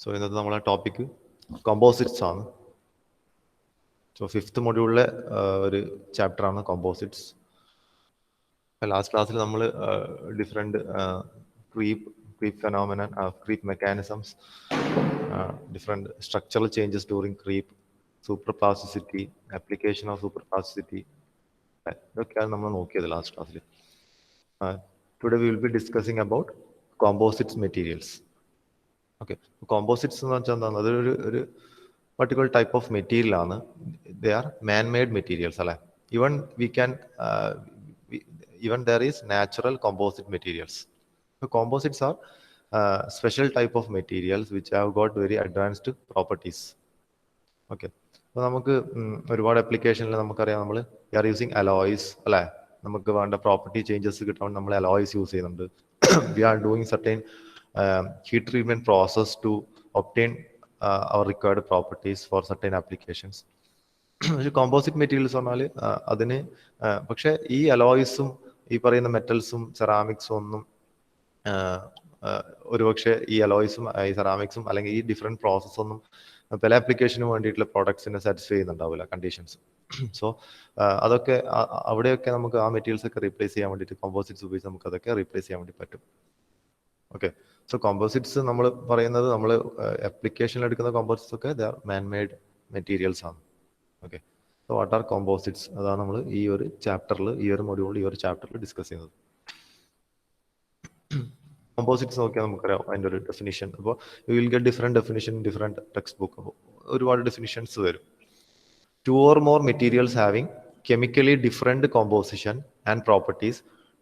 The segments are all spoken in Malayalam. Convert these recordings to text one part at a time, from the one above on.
സോ ഇന്നത്തെ നമ്മളെ ടോപ്പിക്ക് കോമ്പോസിറ്റ്സ് ആണ്. സോ 5th മൊഡ്യൂളിലെ ഒരു ചാപ്റ്ററാണ് കോമ്പോസിറ്റ്സ്. ലാസ്റ്റ് ക്ലാസ്സിൽ നമ്മൾ different creep phenomenon, creep mechanisms, different structural changes during creep, superplasticity, application of superplasticity, ഇതൊക്കെയാണ് നമ്മൾ നോക്കിയത് ലാസ്റ്റ് ക്ലാസ്സിൽ. Today we will be discussing about composites materials. Okay, composites എന്ന് വെച്ചാൽ എന്താണ്? അതൊരു particular type of material ആണ്. They are man-made materials അല്ലേ. Even there is natural composite materials. So composites are special type of materials which have got very advanced properties. Okay, അപ്പോൾ നമുക്ക് ഒരുപാട് ആപ്ലിക്കേഷനിൽ നമുക്കറിയാം, നമ്മൾ ആർ യൂസിങ് അലോയ്സ് അല്ലേ. നമുക്ക് വേണ്ട പ്രോപ്പർട്ടി ചേഞ്ചസ് കിട്ടാൻ നമ്മൾ അലോയ്സ് യൂസ് ചെയ്യുന്നുണ്ട്. We are doing certain heat treatment process to obtain our required properties for certain applications. Composite materials പറഞ്ഞാൽ അതിന് പക്ഷേ ഈ അലോയ്സും ഈ പറയുന്ന മെറ്റൽസും സെറാമിക്സും ഒന്നും ഒരുപക്ഷെ ഈ അലോയ്സും ഈ സെറാമിക്സും അല്ലെങ്കിൽ ഈ ഡിഫറെൻറ്റ് പ്രോസസ്സൊന്നും പല ആപ്ലിക്കേഷന് വേണ്ടിയിട്ടുള്ള പ്രോഡക്ട്സിനെ സാറ്റിസ്ഫൈ ചെയ്യുന്നുണ്ടാവില്ല കണ്ടീഷൻസ്. സോ അതൊക്കെ അവിടെയൊക്കെ നമുക്ക് ആ മെറ്റീരിയൽസ് ഒക്കെ റീപ്ലേസ് ചെയ്യാൻ വേണ്ടിയിട്ട് കോമ്പോസിറ്റ്സ് ഉപയോഗിച്ച് നമുക്ക് അതൊക്കെ റീപ്ലേസ് ചെയ്യാൻ വേണ്ടി പറ്റും. ഓക്കെ, സോ കോമ്പോസിറ്റ്സ് നമ്മൾ പറയുന്നത് നമ്മൾ ആപ്ലിക്കേഷനിൽ എടുക്കുന്ന കോമ്പോസിറ്റ്സ് ഒക്കെ they are man made materials ആണ്. Okay, so what are composites? അതാണ് നമ്മൾ ഈ ഒരു ചാപ്റ്ററിൽ, ഈ ഒരു മൊഡ്യൂളിൽ, ഈ ഒരു ചാപ്റ്ററിൽ ഡിസ്കസ് ചെയ്യുന്നത്. കോമ്പോസിറ്റ്സ് നോക്കിയാൽ നമുക്കറിയാം അതിൻ്റെ ഒരു ഡെഫിനിഷൻ. അപ്പോൾ you will get different definition in different text book. അപ്പോൾ ഒരുപാട് ഡെഫിനിഷൻസ് വരും. 2 or more materials having chemically different composition and properties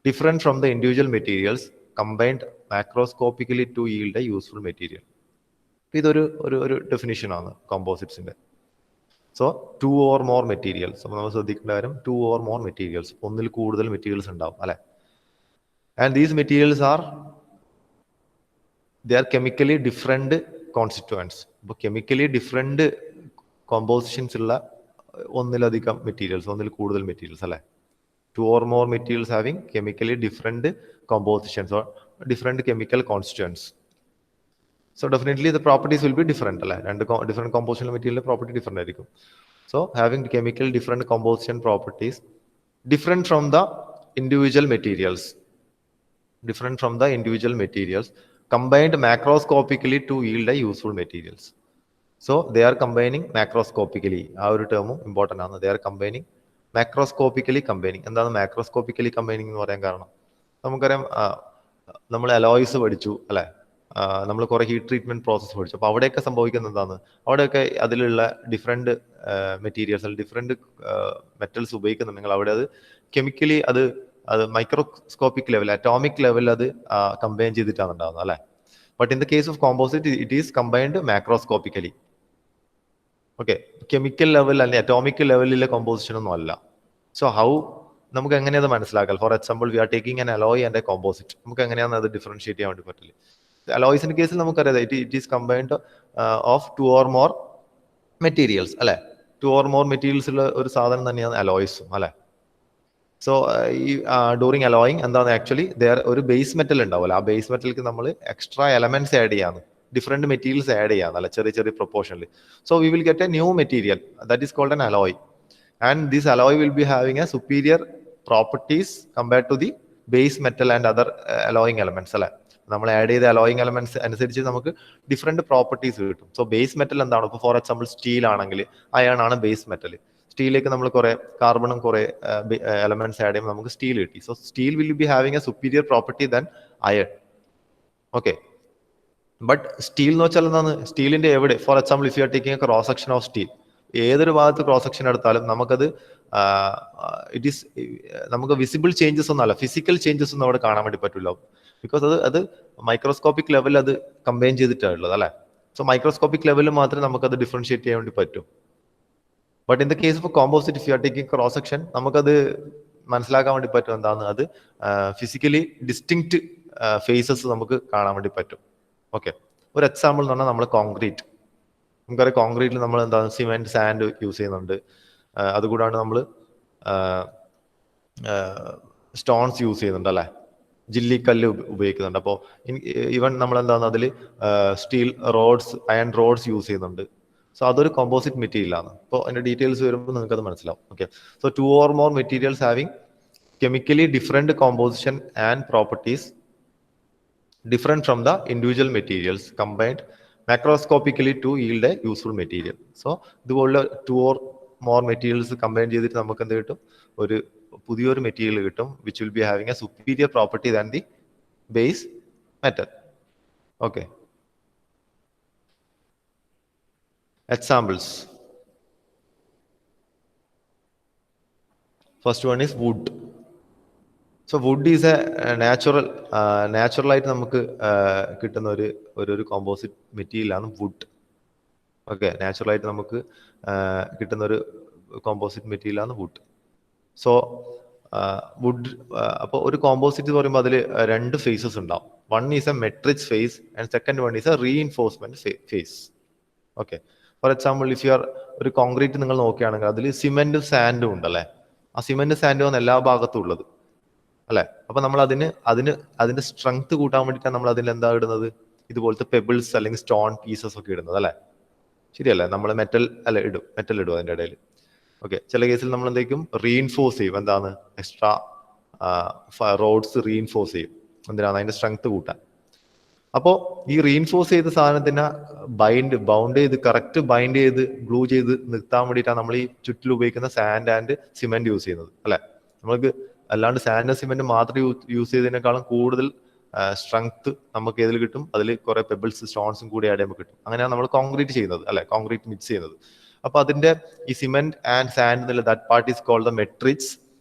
different from the individual materials combined macroscopically to yield a useful material. ഇതൊരു ഡെഫിനിഷനാണ് കോമ്പോസിറ്റ്സിൻ്റെ. സോ 2 or more മെറ്റീരിയൽസ്, അപ്പോൾ നമ്മൾ ശ്രദ്ധിക്കേണ്ട കാര്യം 2 or more മെറ്റീരിയൽസ്, ഒന്നിൽ കൂടുതൽ മെറ്റീരിയൽസ് ഉണ്ടാവും അല്ലേ. And these materials they are chemically different constituents. അപ്പോൾ കെമിക്കലി ഡിഫറെൻറ്റ് കോമ്പോസിഷൻസ് ഉള്ള ഒന്നിലധികം മെറ്റീരിയൽസ്, ഒന്നിൽ കൂടുതൽ മെറ്റീരിയൽസ് അല്ലേ. 2 or more materials having chemically different compositions or different chemical constituents. So definitely the properties will be different അല്ലേ. different composition material property different ആയിരിക്കും. So having chemical different composition properties different from the individual materials combined macroscopically to yield a useful materials. So they are combining macroscopically. ആ ഒരു ടേമും ഇമ്പോർട്ടൻ്റ് ആണ്. they are combining macroscopically combining. എന്താണ് മാക്രോസ്കോപ്പിക്കലി കമ്പൈനിങ് എന്ന് പറയാൻ കാരണം? നമുക്കറിയാം, നമ്മൾ അലോയ്സ് പഠിച്ചു അല്ലേ, നമ്മൾ കുറേ ഹീറ്റ് ട്രീറ്റ്മെന്റ് പ്രോസസ്സ് പഠിച്ചു. അപ്പോൾ അവിടെയൊക്കെ സംഭവിക്കുന്നത് എന്താണ്? അവിടെയൊക്കെ അതിലുള്ള ഡിഫറെൻറ്റ് മെറ്റീരിയൽസ്, ഡിഫറെൻറ്റ് മെറ്റൽസ് ഉപയോഗിക്കുന്നുണ്ടെങ്കിൽ അവിടെ അത് കെമിക്കലി അത് മൈക്രോസ്കോപ്പിക് ലെവൽ, അറ്റോമിക് ലെവലിൽ അത് കമ്പൈൻ ചെയ്തിട്ടാണ് ഉണ്ടാകുന്നത് അല്ലേ. But in the case of composite it is combined macroscopically. Okay, chemical level അല്ലെങ്കിൽ അറ്റോമിക് ലെവലിലെ കോമ്പോസിഷൻ ഒന്നും അല്ല. സോ ഹൗ നമുക്ക് എങ്ങനെയത് മനസ്സിലാക്കാം? For example we are taking an alloy and a composite. നമുക്ക് എങ്ങനെയാണ് അത് ഡിഫറൻഷിയേറ്റ് ചെയ്യാൻ വേണ്ടി പറ്റില്ല. അലോയ്സിന്റെ കേസിൽ നമുക്കറിയാം it is combined of 2 or more materials അല്ലെ. 2 or more മെറ്റീരിയൽസ് ഉള്ള ഒരു സാധനം തന്നെയാണ് അലോയ്സും അല്ലെ. സോ ഈ ഡ്യൂറിങ് അലോയിങ് എന്താണ് ആക്ച്വലി ഒരു ബേസ് മെറ്റൽ ഉണ്ടാവില്ല. ആ ബേസ് മെറ്റലിലേക്ക് നമ്മൾ എക്സ്ട്രാ എലമെന്റ്സ് ആഡ് ചെയ്യാന്ന്, ഡിഫറെന്റ് മെറ്റീരിയൽസ് ആഡ് ചെയ്യാം അല്ല, ചെറിയ ചെറിയ പ്രൊപ്പോർഷനിൽ. So we will get a new material that is called an alloy. And this alloy will be having a superior properties compared to the base metal and other alloying elements അല്ലെ. നമ്മൾ ആഡ് ചെയ്ത അലോയിങ് എലമെന്റ്സ് അനുസരിച്ച് നമുക്ക് ഡിഫറെന്റ് പ്രോപ്പർട്ടീസ് കിട്ടും. സോ ബേസ് മെറ്റൽ എന്താണ്? ഇപ്പോൾ ഫോർ എക്സാമ്പിൾ സ്റ്റീൽ ആണെങ്കിൽ അയൺ ആണ് ബേസ് മെറ്റൽ. സ്റ്റീലിലേക്ക് നമ്മൾ കുറെ കാർബണും കുറെ എലമെന്റ്സ് ആഡ് ചെയ്യുമ്പോൾ നമുക്ക് സ്റ്റീൽ കിട്ടി. So steel will be having a superior property than iron. Okay, but steel എന്ന് വെച്ചാൽ എന്താണ്? സ്റ്റീലിന്റെ എവിടെ, four example if you are taking A cross section of steel, ഏതൊരു ഭാഗത്ത് ക്രോസ് സെക്ഷൻ എടുത്താലും നമുക്കത് നമുക്ക് വിസിബിൾ ചേഞ്ചസ് ഒന്നും അല്ല, ഫിസിക്കൽ ചേഞ്ചസ് ഒന്നും അവിടെ കാണാൻ വേണ്ടി പറ്റില്ല. ബിക്കോസ് അത് മൈക്രോസ്കോപ്പിക് ലെവലിൽ അത് കമ്പൈൻ ചെയ്തിട്ടുള്ളത് അല്ലെ. സോ മൈക്രോസ്കോപ്പിക് ലെവലിൽ മാത്രമേ നമുക്കത് ഡിഫറൻഷിയേറ്റ് ചെയ്യാൻ വേണ്ടി പറ്റൂ. But in the case of composite if you are taking cross section നമുക്കത് മനസ്സിലാക്കാൻ വേണ്ടി പറ്റും എന്താണ് അത് ഫിസിക്കലി ഡിസ്റ്റിങ്ക്റ്റ് ഫേസസ് നമുക്ക് കാണാൻ വേണ്ടി പറ്റും. ഓക്കെ, ഒരു എക്സാമ്പിൾ എന്ന് പറഞ്ഞാൽ നമ്മൾ കോൺക്രീറ്റ്. നമുക്കറിയാം കോൺക്രീറ്റിൽ നമ്മൾ എന്താണ് സിമെന്റ്, സാൻഡ് യൂസ് ചെയ്യുന്നുണ്ട്. അതുകൂടാണ്ട് നമ്മൾ സ്റ്റോൺസ് യൂസ് ചെയ്യുന്നുണ്ട് അല്ലേ. ജില്ലിക്കല്ല് ഉപയോഗിക്കുന്നുണ്ട്. അപ്പോൾ ഈവൻ നമ്മൾ എന്താണ് അതിൽ steel rods, iron rods use ചെയ്യുന്നുണ്ട്. സോ അതൊരു കോമ്പോസിറ്റ് മെറ്റീരിയൽ ആണ്. അപ്പോൾ അതിന്റെ ഡീറ്റെയിൽസ് വരുമ്പോൾ നിങ്ങൾക്ക് അത് മനസ്സിലാവും. Okay, so 2 or more materials having chemically different composition and properties different from the individual materials combined macroscopically to yield a useful material. So ഇതുപോലുള്ള 2 or more materials കമ്പൈൻ ചെയ്തിട്ട് നമുക്ക് എന്ത് കിട്ടും? ഒരു പുതിയൊരു മെറ്റീരിയൽ കിട്ടും, which will be having a superior property than the base metal. Okay. Examples. First one is wood. So wood is a natural ആയിട്ട് നമുക്ക് കിട്ടുന്ന ഒരു കോമ്പോസിറ്റ് മെറ്റീരിയൽ ആണ് വുഡ്. ഓക്കെ, നാച്ചുറൽ ആയിട്ട് നമുക്ക് കിട്ടുന്ന ഒരു കോമ്പോസിറ്റ് മെറ്റീരിയൽ ആണ് വുഡ്. സോ വുഡ്, അപ്പോൾ ഒരു കോമ്പോസിറ്റ് എന്ന് പറയുമ്പോൾ അതിൽ 2 ഫേസസ് ഉണ്ടാവും. One is a matrix phase and second one is a reinforcement phase. Okay, for example if you are ഒരു കോൺക്രീറ്റ് നിങ്ങൾ നോക്കുകയാണെങ്കിൽ അതിൽ സിമെന്റും സാൻഡും ഉണ്ടല്ലേ. ആ സിമെന്റ് സാൻഡും ആണ് എല്ലാ ഭാഗത്തും ഉള്ളത് അല്ലെ. അപ്പൊ നമ്മൾ അതിന്റെ സ്ട്രെങ്ത് കൂട്ടാൻ വേണ്ടിയിട്ടാണ് നമ്മൾ അതിൽ എന്താ ഇടുന്നത്? ഇതുപോലത്തെ പെബിൾസ് അല്ലെങ്കിൽ സ്റ്റോൺ പീസസ് ഒക്കെ ഇടുന്നത് അല്ലെ. ശരിയല്ലേ? നമ്മൾ മെറ്റൽ ഇടും അതിന്റെ ഇടയിൽ. ഓക്കെ, ചില കേസിൽ നമ്മൾ എന്തെങ്കിലും റീഇൻഫോഴ്സ് ചെയ്യും. എന്താണ്? എക്സ്ട്രാ റോഡ്സ് റീഇൻഫോഴ്സ് ചെയ്യും. എന്തിനാണ്? അതിന്റെ സ്ട്രെങ്ത് കൂട്ടാൻ. അപ്പോൾ ഈ റീഇൻഫോഴ്സ് ചെയ്ത സാധനത്തിനെ ബൗണ്ട് ചെയ്ത് കറക്റ്റ് ബൈൻഡ് ചെയ്ത് ഗ്ലൂ ചെയ്ത് നിർത്താൻ വേണ്ടിയിട്ടാണ് നമ്മൾ ഈ ചുറ്റിൽ ഉപയോഗിക്കുന്ന സാൻഡ് ആൻഡ് സിമെന്റ് യൂസ് ചെയ്യുന്നത് അല്ലെ. നമ്മൾക്ക് അല്ലാണ്ട് സാൻഡ് സിമെന്റ് മാത്രം യൂസ് ചെയ്തതിനേക്കാളും കൂടുതൽ സ്ട്രെങ്ത് നമുക്ക് ഏതിൽ കിട്ടും? അതിൽ കുറെ പെബിൾസ് സ്റ്റോൺസും കൂടി ആഡ് ചെയ്യുമ്പോൾ കിട്ടും. അങ്ങനെയാണ് നമ്മൾ കോൺക്രീറ്റ് ചെയ്യുന്നത് അല്ലെ, കോൺക്രീറ്റ് മിക്സ് ചെയ്യുന്നത്. അപ്പൊ അതിന്റെ ഈ സിമെന്റ് ആൻഡ് സാൻഡ് എന്നുള്ള that part is called the matrix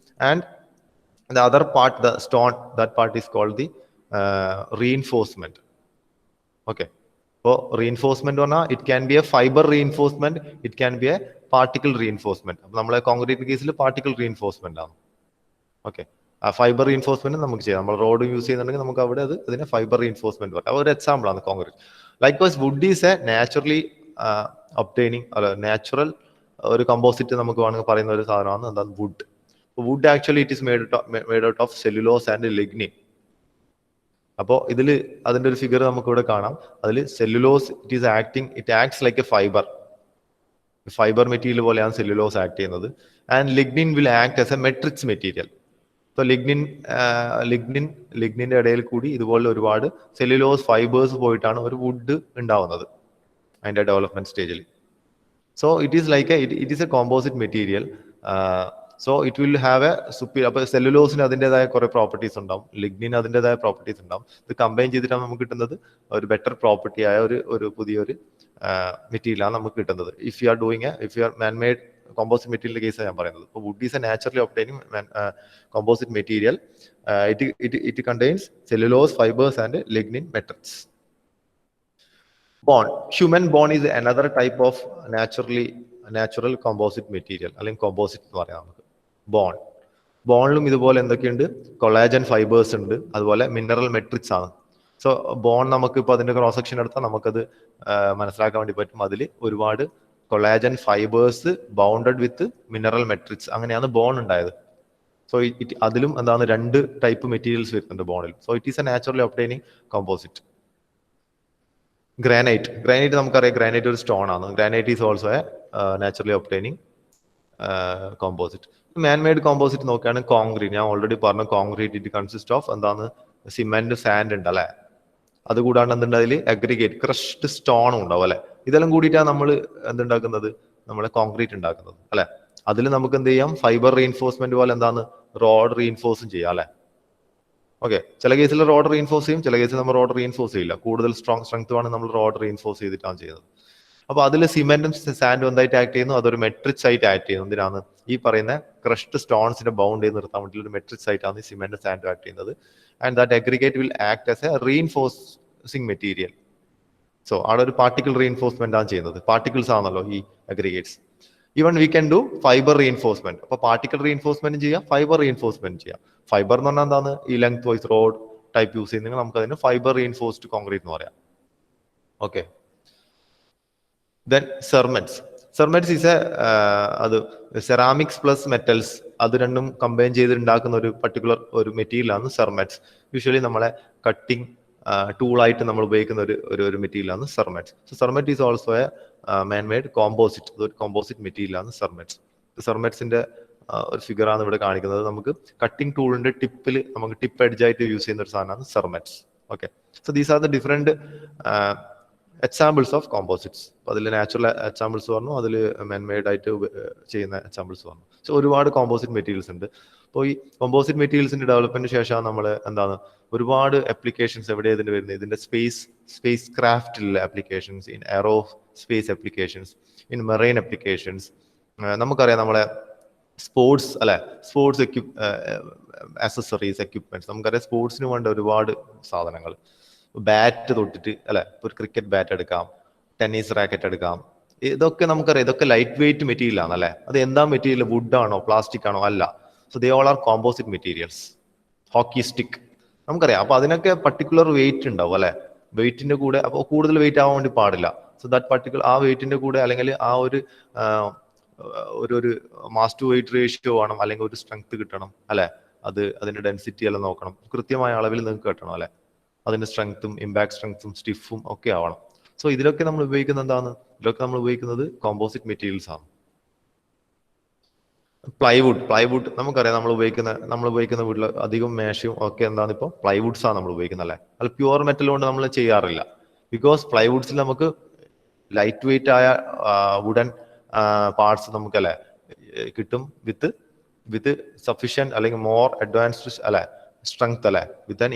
and the other part the stone that part is called the reinforcement. Okay, അപ്പോൾ റീഇൻഫോഴ്സ്മെന്റ് പറഞ്ഞാൽ it can be a fibre reinforcement, it can be a particle reinforcement. അപ്പൊ നമ്മളെ കോൺക്രീറ്റ് കേസിൽ പാർട്ടിക്കിൾ റീഇൻഫോഴ്സ്മെന്റ് ആണ്. ഓക്കെ, ഫൈബർ റീഇൻഫോഴ്സ്മെന്റ് നമുക്ക് ചെയ്യാം. നമ്മൾ റോഡ് യൂസ് ചെയ്യുന്നുണ്ടെങ്കിൽ നമുക്ക് അവിടെ അതിനെ ഫൈബർ റീഇൻഫോഴ്സ്മെന്റ് പറയാം. ഒരു എക്സാമ്പിൾ ആണ് concrete. Likewise wood is a naturally obtaining natural ഒരു കമ്പോസിറ്റ് നമുക്ക് വേണമെങ്കിൽ പറയുന്ന ഒരു സാധനമാണ് എന്താണ്? Wood. Wood actually it is made out of cellulose and lignin. അപ്പോൾ ഇതിൽ അതിന്റെ ഒരു ഫിഗർ നമുക്ക് ഇവിടെ കാണാം. അതിൽ cellulose it acts like a fibre material പോലെയാണ് സെല്ലുലോസ് ആക്ട് ചെയ്യുന്നത്. And lignin will act as a matrix material. So ലിഗ്നിന്റെ ഇടയിൽ കൂടി ഇതുപോലെ ഒരുപാട് സെല്ലുലോസ് ഫൈബേഴ്സ് പോയിട്ടാണ് ഒരു വുഡ് ഉണ്ടാവുന്നത് അതിന്റെ ഡെവലപ്മെന്റ് സ്റ്റേജിൽ. So it is A composite material. So it will have A superior. അപ്പൊ സെല്ലുലോസിന് അതിൻ്റെതായ കുറെ പ്രോപ്പർട്ടീസ് ഉണ്ടാവും, ലിഗ്നിന് അതിൻ്റെതായ പ്രോപ്പർട്ടീസ് ഉണ്ടാവും. ഇത് കമ്പൈൻ ചെയ്തിട്ടാണ് നമുക്ക് കിട്ടുന്നത് ഒരു ബെറ്റർ പ്രോപ്പർട്ടി ആയ ഒരു പുതിയൊരു മെറ്റീരിയലാണ് നമുക്ക് കിട്ടുന്നത്. If you are manmade composite material കേസാണ് ഞാൻ പറയുന്നത്. ഇപ്പോൾ wood is a naturally obtaining composite material. It contains cellulose fibres and lignin matrix. Human bone is another type of natural composite material, അല്ലെങ്കിൽ കോമ്പോസിറ്റ് എന്ന് പറയാം നമുക്ക്. ബോണിലും ഇതുപോലെ എന്തൊക്കെയുണ്ട്? കൊളാജൻ ഫൈബേഴ്സ് ഉണ്ട്, അതുപോലെ മിനറൽ മെട്രിക്സ് ആണ്. സോ ബോൺ നമുക്ക് ഇപ്പോൾ അതിന്റെ ക്രോസ് സെക്ഷൻ എടുത്താൽ നമുക്കത് മനസ്സിലാക്കാൻ വേണ്ടി പറ്റും. അതിൽ ഒരുപാട് collagen fibres bounded with mineral matrix, അങ്ങനെയാണ് ബോൺ ഉണ്ടായത്. സോ അതിലും എന്താണ് 2 ടൈപ്പ് മെറ്റീരിയൽസ് വരുന്നുണ്ട് ബോണിൽ. So it is a naturally obtaining composite. Granite നമുക്കറിയാം, ഗ്രാനൈറ്റ് ഒരു സ്റ്റോൺ ആണ്. Granite is also a naturally obtaining composite. Manmade composite നോക്കുകയാണെങ്കിൽ കോൺക്രീറ്റ്, ഞാൻ ഓൾറെഡി പറഞ്ഞു കോൺക്രീറ്റ് ഇറ്റ് കൺസിസ്റ്റ് ഓഫ് എന്താണ്? സിമെന്റ്, സാൻഡ് ഉണ്ട് അല്ലെ. അതുകൂടാണ്ട് എന്തുണ്ട്? അതിൽ അഗ്രിഗേറ്റ് ക്രഷ്ഡ് സ്റ്റോണും ഉണ്ടാവും അല്ലെ. ഇതെല്ലാം കൂടിയിട്ടാണ് നമ്മൾ എന്തുണ്ടാക്കുന്നത്? നമ്മളെ കോൺക്രീറ്റ് ഉണ്ടാക്കുന്നത് അല്ലെ. അതിൽ നമുക്ക് എന്ത് ചെയ്യാം? ഫൈബർ റീഇൻഫോഴ്സ്മെന്റ് പോലെ എന്താണ്? റോഡ് റീഇൻഫോഴ്സും ചെയ്യാം അല്ലെ. ഓക്കെ, ചില കേസിൽ റോഡ് റീഇൻഫോഴ്സ് ചെയ്യും, ചില കേസിൽ നമ്മൾ റോഡ് റീഇൻഫോഴ്സ് ചെയ്യില്ല. കൂടുതൽ സ്ട്രെങ്ത് ആണ് നമ്മൾ റോഡ് റീഇൻഫോഴ്സ് ചെയ്തിട്ടാണ് ചെയ്യുന്നത്. അപ്പൊ അതിൽ സിമെന്റും സാൻഡും എന്തായിട്ട് ആക്ട് ചെയ്യുന്നു? അതൊരു മെട്രിക്സ് ആയിട്ട് ആക്ട് ചെയ്യുന്നു. എന്തിനാണ്? ഈ പറയുന്ന ക്രഷ്ഡ് സ്റ്റോൺസിനെ ബൗണ്ട് ചെയ്ത് നിർത്താൻ വേണ്ടി ഒരു മെട്രിക്സ് ആയിട്ടാണ് ഈ സിമെന്റും സാൻഡും ആക്ട് ചെയ്യുന്നത്. And that aggregate will act as a reinforcing material. So അവിടെ ഒരു പാർട്ടിക്കിൾ റീഇൻഫോഴ്സ്മെന്റ് ആണ് ചെയ്യുന്നത്. പാർട്ടിക്കിൾസ് ആണല്ലോ ഈ aggregates. Even we can do fibre reinforcement. അപ്പൊ പാർട്ടിക്കിൾ റീഇൻഫോഴ്സ്മെന്റ് ചെയ്യാം, ഫൈബർ റീഇൻഫോഴ്സ്മെന്റ് ചെയ്യാം. ഫൈബർ എന്ന് പറഞ്ഞാൽ എന്താണ്? ഈ lengthwise rod type use ചെയ്യുന്നെങ്കിൽ നമുക്ക് അതിന് ഫൈബർ റീഇൻഫോഴ്സ്ഡ് കോൺക്രീറ്റ് എന്ന് പറയാം. Okay, then cermets. Cermets is അത് സെറാമിക്സ് പ്ലസ് മെറ്റൽസ് അത് രണ്ടും കമ്പൈൻ ചെയ്ത് ഉണ്ടാക്കുന്ന ഒരു പർട്ടിക്കുലർ ഒരു മെറ്റീരിയലാണ് സെർമെറ്റ്സ്. യൂഷ്വലി നമ്മളെ കട്ടിങ് ടൂളായിട്ട് നമ്മൾ ഉപയോഗിക്കുന്ന ഒരു മെറ്റീരിയലാണ് സെർമെറ്റ്സ്. So cermet is also a man made composite. അതൊരു കോമ്പോസിറ്റ് മെറ്റീരിയലാണ് സെർമെറ്റ്സ്. സെർമെറ്റ്സിന്റെ ഒരു ഫിഗറാണ് ഇവിടെ കാണിക്കുന്നത്. നമുക്ക് കട്ടിംഗ് ടൂളിന്റെ ടിപ്പിൽ നമുക്ക് ടിപ്പ് എഡ്ജായിട്ട് യൂസ് ചെയ്യുന്ന ഒരു സാധനമാണ് സെർമെറ്റ്സ്. Okay, so these are the different examples of composites. അപ്പോൾ അതിൽ നാച്ചുറൽ എക്സാമ്പിൾസ് പറഞ്ഞു, അതിൽ മെയ്ഡ് ആയിട്ട് ചെയ്യുന്ന എക്സാമ്പിൾസ് പറഞ്ഞു. സോ ഒരുപാട് കോമ്പോസിറ്റ് മെറ്റീരിയൽസ് ഉണ്ട്. അപ്പോൾ ഈ കോമ്പോസിറ്റ് മെറ്റീരിയൽസിന്റെ ഡെവലപ്മെന്റിന് ശേഷം നമ്മൾ എന്താണ് ഒരുപാട് ആപ്ലിക്കേഷൻസ് എവിടെ ഇതിന്റെ വരുന്നത്, ഇതിന്റെ സ്പേസ് ക്രാഫ്റ്റിലെ applications, in aerospace applications, in marine applications. നമുക്കറിയാം നമ്മളെ സ്പോർട്സ് അല്ലെ, സ്പോർട്സ് അക്സസറീസ് എക്യുപ്മെന്റ്സ്, നമുക്കറിയാം സ്പോർട്സിന് വേണ്ട ഒരുപാട് സാധനങ്ങൾ, ബാറ്റ് തൊട്ടിട്ട് അല്ലെ, ഒരു ക്രിക്കറ്റ് ബാറ്റ് എടുക്കാം, ടെന്നീസ് റാക്കറ്റ് എടുക്കാം. ഇതൊക്കെ നമുക്കറിയാം, ഇതൊക്കെ ലൈറ്റ് വെയിറ്റ് മെറ്റീരിയൽ ആണ് അല്ലെ. അത് എന്താ മെറ്റീരിയൽ, വുഡ് ആണോ പ്ലാസ്റ്റിക് ആണോ? അല്ല. So they all are composite materials. Hockey stick നമുക്കറിയാം. അപ്പൊ അതിനൊക്കെ പർട്ടിക്കുലർ വെയിറ്റ് ഉണ്ടാവും അല്ലെ. വെയിറ്റിന്റെ കൂടെ, അപ്പോൾ കൂടുതൽ വെയിറ്റ് ആവാൻ വേണ്ടി പാടില്ല. സോ ദാറ്റ് പർട്ടിക്കുലർ ആ വെയിറ്റിന്റെ കൂടെ അല്ലെങ്കിൽ ആ ഒരു മാസ് ടു വെയിറ്റ് റേഷ്യോ വേണം, അല്ലെങ്കിൽ ഒരു സ്ട്രെങ്ത് കിട്ടണം അല്ലെ. അതിന്റെ ഡെൻസിറ്റി എല്ലാം നോക്കണം, കൃത്യമായ അളവിൽ നിങ്ങൾക്ക് കിട്ടണം അല്ലെ. അതിന്റെ സ്ട്രെങ്ത്തും ഇമ്പാക്ട് സ്ട്രെങ്ത്തും സ്റ്റിഫും ഒക്കെ ആവണം. സോ ഇതിലൊക്കെ നമ്മൾ ഉപയോഗിക്കുന്നത് എന്താണ്, ഇതിലൊക്കെ നമ്മൾ ഉപയോഗിക്കുന്നത് കോമ്പോസിറ്റ് മെറ്റീരിയൽസ് ആണ്. പ്ലൈവുഡ് നമുക്കറിയാം, നമ്മൾ ഉപയോഗിക്കുന്ന വീട്ടിൽ അധികം മേശയും ഒക്കെ എന്താണ് ഇപ്പോൾ പ്ലൈവുഡ്സ് ആണ് നമ്മൾ ഉപയോഗിക്കുന്നത് അല്ലെ. അത് പ്യുവർ മെറ്റൽ കൊണ്ട് നമ്മൾ ചെയ്യാറില്ല. ബിക്കോസ് പ്ലൈവുഡ്സിൽ നമുക്ക് ലൈറ്റ് വെയിറ്റ് ആയ വുഡൻ പാർട്സ് നമുക്ക് അല്ലെ കിട്ടും വിത്ത് സഫിഷ്യന്റ് അല്ലെങ്കിൽ മോർ അഡ്വാൻസ്ഡ് അല്ലെ സ്ട്രെങ്ത് അല്ലെ, with an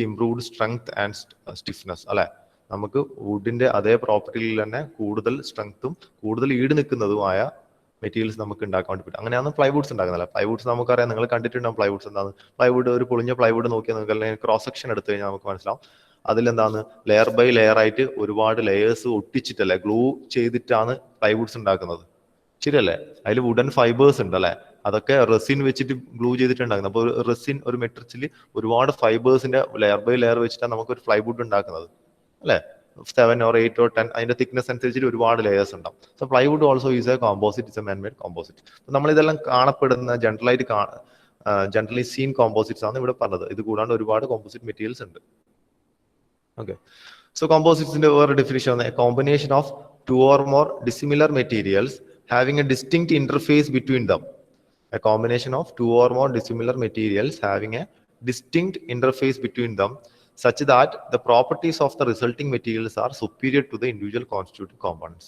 improved strength and stiffness അല്ലെ. നമുക്ക് വുഡിന്റെ അതേ പ്രോപ്പർട്ടിയിൽ തന്നെ കൂടുതൽ സ്ട്രെങ്ത്തും കൂടുതൽ ഈട് നിൽക്കുന്നതുമായ മെറ്റീരിയൽസ് നമുക്ക് ഉണ്ടാക്കാൻ വേണ്ടി പറ്റും. അങ്ങനെയാണ് പ്ലൈവുഡ്സ് ഉണ്ടാക്കുന്നത്. പ്ലൈവുഡ്സ് നമുക്കറിയാം, നിങ്ങൾ കണ്ടിട്ടുണ്ടാവും പ്ലൈവുഡ്സ് എന്താണ്. പ്ലൈവുഡ് ഒരു പൊളിഞ്ഞ പ്ലൈവുഡ് നോക്കിയാൽ നിങ്ങൾക്ക് അല്ലെങ്കിൽ ക്രോസ് സെക്ഷൻ എടുത്തു കഴിഞ്ഞാൽ നമുക്ക് മനസ്സിലാവും. അതിലെന്താണ് ലെയർ ബൈ ലെയർ ആയിട്ട് ഒരുപാട് ലെയേഴ്സ് ഒട്ടിച്ചിട്ടല്ലേ, ഗ്ലൂ ചെയ്തിട്ടാണ് പ്ലൈവുഡ്സ് ഉണ്ടാക്കുന്നത്. ശരിയല്ലേ? അതിൽ വുഡൻ ഫൈബേഴ്സ് ഉണ്ട് അല്ലെ, അതൊക്കെ റെസിൻ വെച്ചിട്ട് ഗ്ലൂ ചെയ്തിട്ടുണ്ടാക്കുന്നത്. അപ്പോൾ റെസിൻ ഒരു മെട്രിക്സിൽ ഒരുപാട് ഫൈബേഴ്സിന്റെ ലെയർ ബൈ ലെയർ വെച്ചിട്ടാണ് നമുക്ക് ഒരു പ്ലൈവുഡ് ഉണ്ടാക്കുന്നത് അല്ലെ. 7 or 8 or 10 അതിന്റെ തിക്നെസ് അനുസരിച്ചിട്ട് ഒരുപാട് ലെയേഴ്സ് ഉണ്ടാവും. So plywood also is A composite, it's a man made composite. നമ്മൾ ഇതെല്ലാം കാണപ്പെടുന്ന ജനറലി സീൻ കോമ്പോസിറ്റ്സ് ആണ് ഇവിടെ പറഞ്ഞത്. ഇത് കൂടാണ്ട് ഒരുപാട് കോമ്പോസിറ്റ് മെറ്റീരിയൽസ് ഉണ്ട്. ഓക്കെ, സോ കോമ്പോസിറ്റ്സിന്റെ വേറെ ഡെഫിനിഷൻ ആണ്, A combination of 2 or more dissimilar materials having a distinct interface between them. A combination of 2 or more dissimilar materials having a distinct interface between them such that the properties of the resulting materials are superior to the individual constituent components.